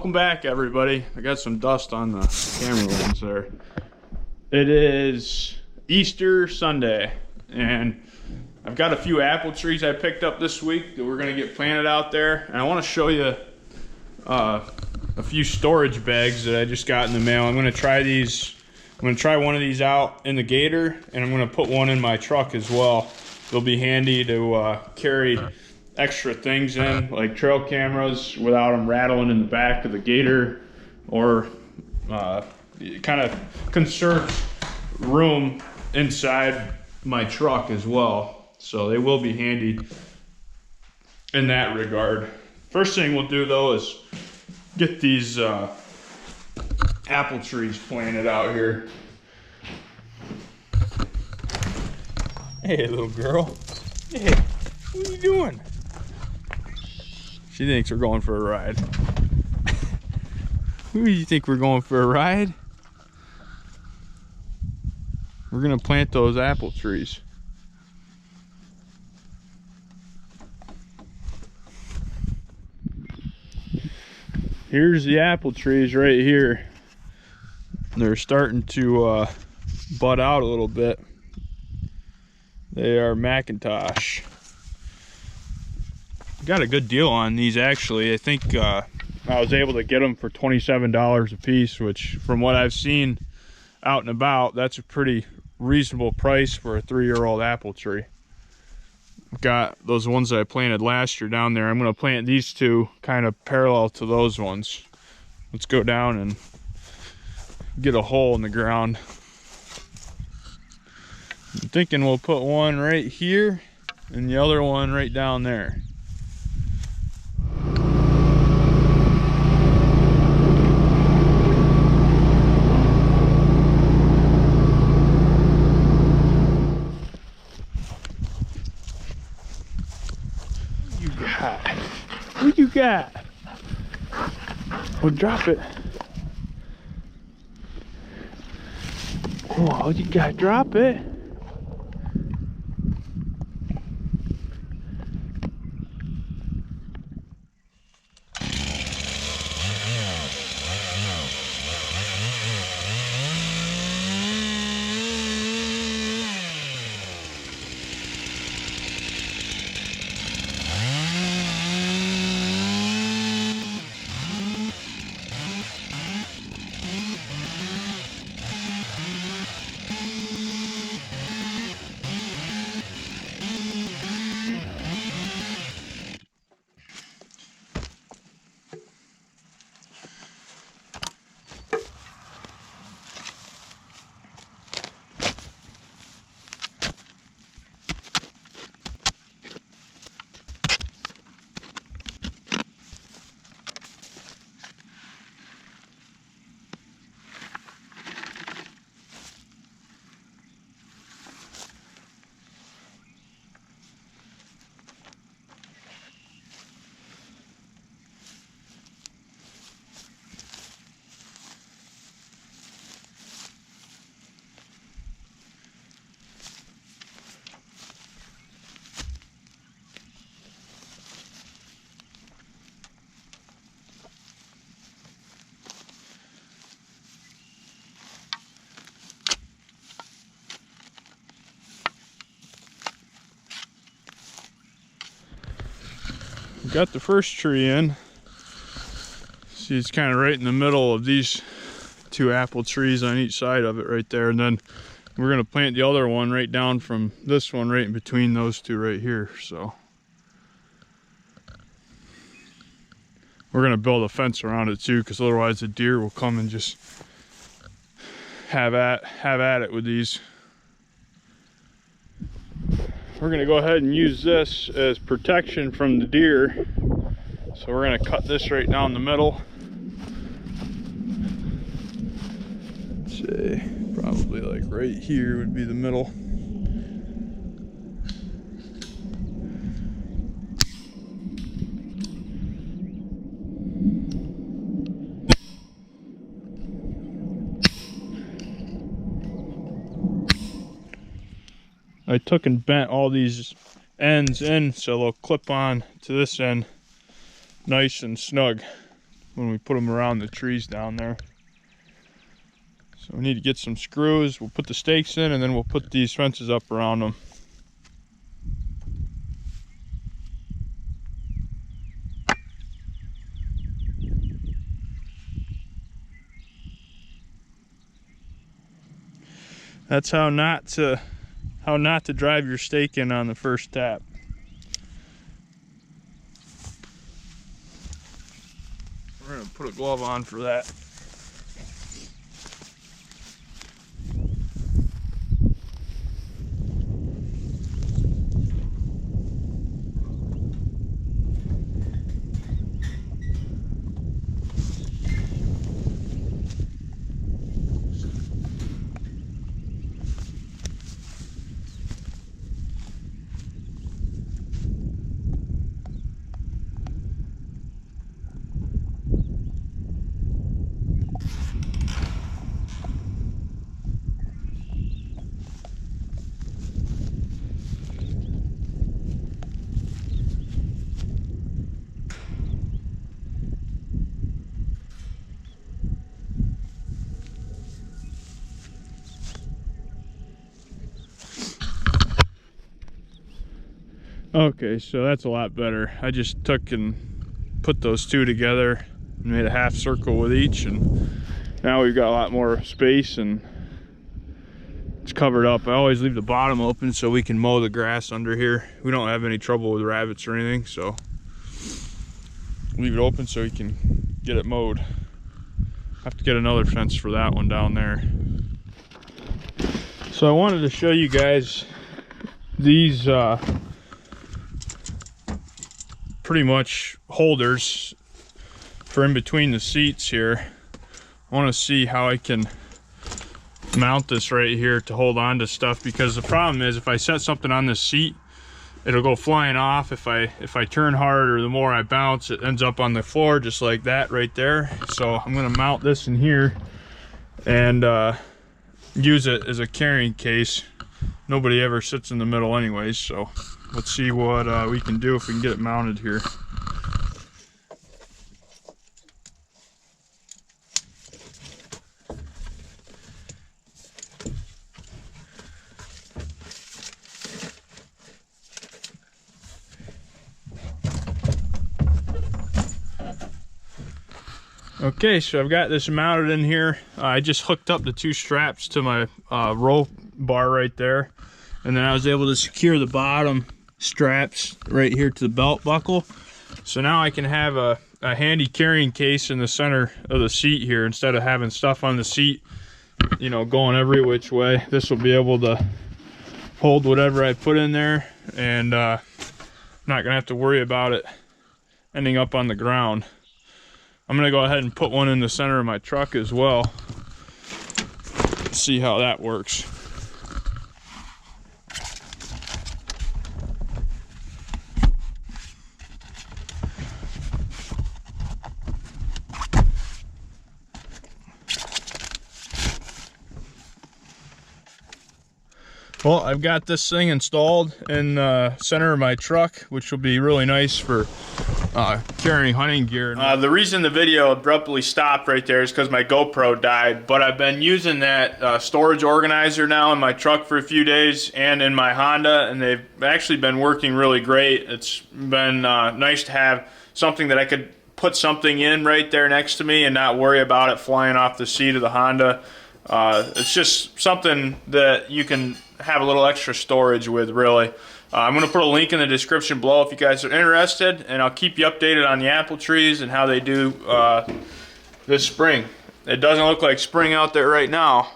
Welcome back, everybody. I got some dust on the camera lens there. It is Easter Sunday, and I've got a few apple trees I picked up this week that we're gonna get planted out there. And I want to show you a few storage bags that I just got in the mail. I'm gonna try these. I'm gonna try one of these out in the Gator, and I'm gonna put one in my truck as well. They'll be handy to carry extra things in, like trail cameras, without them rattling in the back of the Gator, or kind of conserves room inside my truck as well. So they will be handy in that regard. First thing we'll do though is get these apple trees planted out here. Hey, little girl. Hey, what are you doing? She thinks we're going for a ride. Who do you think we're going for a ride? We're gonna plant those apple trees. Here's the apple trees right here. They're starting to bud out a little bit. They are Macintosh. Got a good deal on these actually. I think I was able to get them for $27 a piece, which from what I've seen out and about, that's a pretty reasonable price for a 3-year-old apple tree. Got those ones that I planted last year down there. I'm going to plant these two kind of parallel to those ones. Let's go down and get a hole in the ground. I'm thinking we'll put one right here and the other one right down there. What you got? Well, drop it. Oh, you got to drop it. Got the first tree in. See, it's kind of right in the middle of these two apple trees on each side of it right there. And then we're going to plant the other one right down from this one right in between those two right here. So we're going to build a fence around it too, because otherwise the deer will come and just have at it with these. We're going to go ahead and use this as protection from the deer. So we're going to cut this right down the middle. Let's say probably like right here would be the middle. I took and bent all these ends in so they'll clip on to this end nice and snug. when we put them around the trees down there. So we need to get some screws. We'll put the stakes in, and then we'll put these fences up around them. That's how not to drive your stake in on the first tap. We're gonna put a glove on for that. Okay, so that's a lot better. I just took and put those two together and made a half circle with each, and now we've got a lot more space and it's covered up. I always leave the bottom open so we can mow the grass under here. We don't have any trouble with rabbits or anything, so leave it open so we can get it mowed. Have to get another fence for that one down there. So I wanted to show you guys these pretty much holders for in between the seats here. I want to see how I can mount this right here to hold on to stuff, because the problem is if I set something on this seat, it'll go flying off. If I turn hard or the more I bounce, it ends up on the floor just like that right there. So I'm going to mount this in here and use it as a carrying case. Nobody ever sits in the middle anyways, so let's see what we can do if we can get it mounted here. Okay, so I've got this mounted in here. I just hooked up the two straps to my row bar right there, and then I was able to secure the bottom straps right here to the belt buckle. So now I can have a handy carrying case in the center of the seat here. Instead of having stuff on the seat, you know, going every which way, this will be able to hold whatever I put in there, and I'm not gonna have to worry about it ending up on the ground. I'm gonna go ahead and put one in the center of my truck as well. See how that works. Well, I've got this thing installed in the center of my truck, which will be really nice for carrying hunting gear. The reason the video abruptly stopped right there is because my GoPro died, but I've been using that storage organizer now in my truck for a few days and in my Honda, and they've actually been working really great. It's been nice to have something that I could put something in right there next to me and not worry about it flying off the seat of the Honda. It's just something that you can have a little extra storage with, really. I'm going to put a link in the description below if you guys are interested, and I'll keep you updated on the apple trees and how they do this spring. It doesn't look like spring out there right now.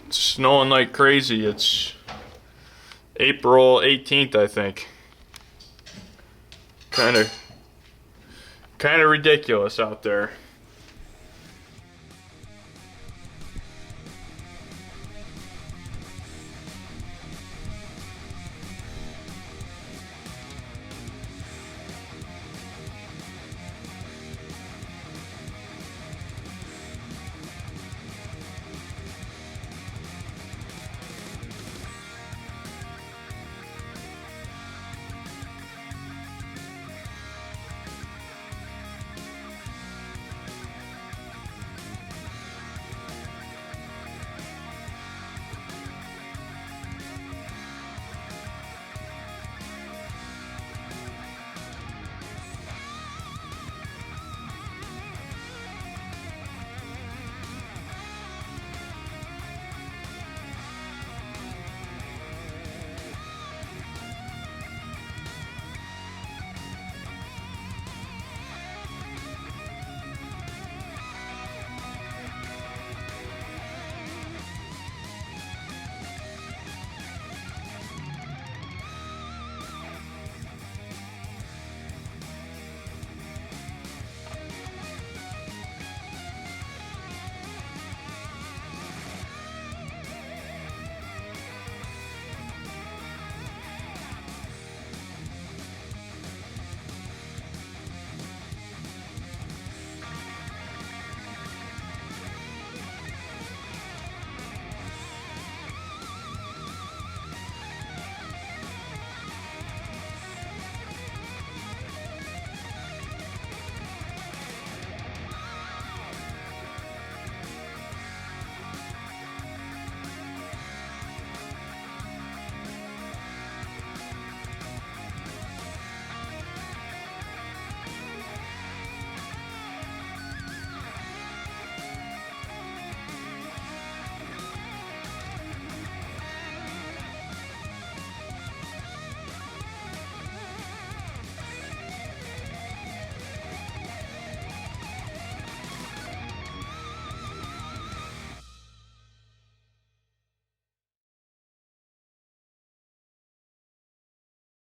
It's snowing like crazy. It's April 18th, I think. Kind of ridiculous out there.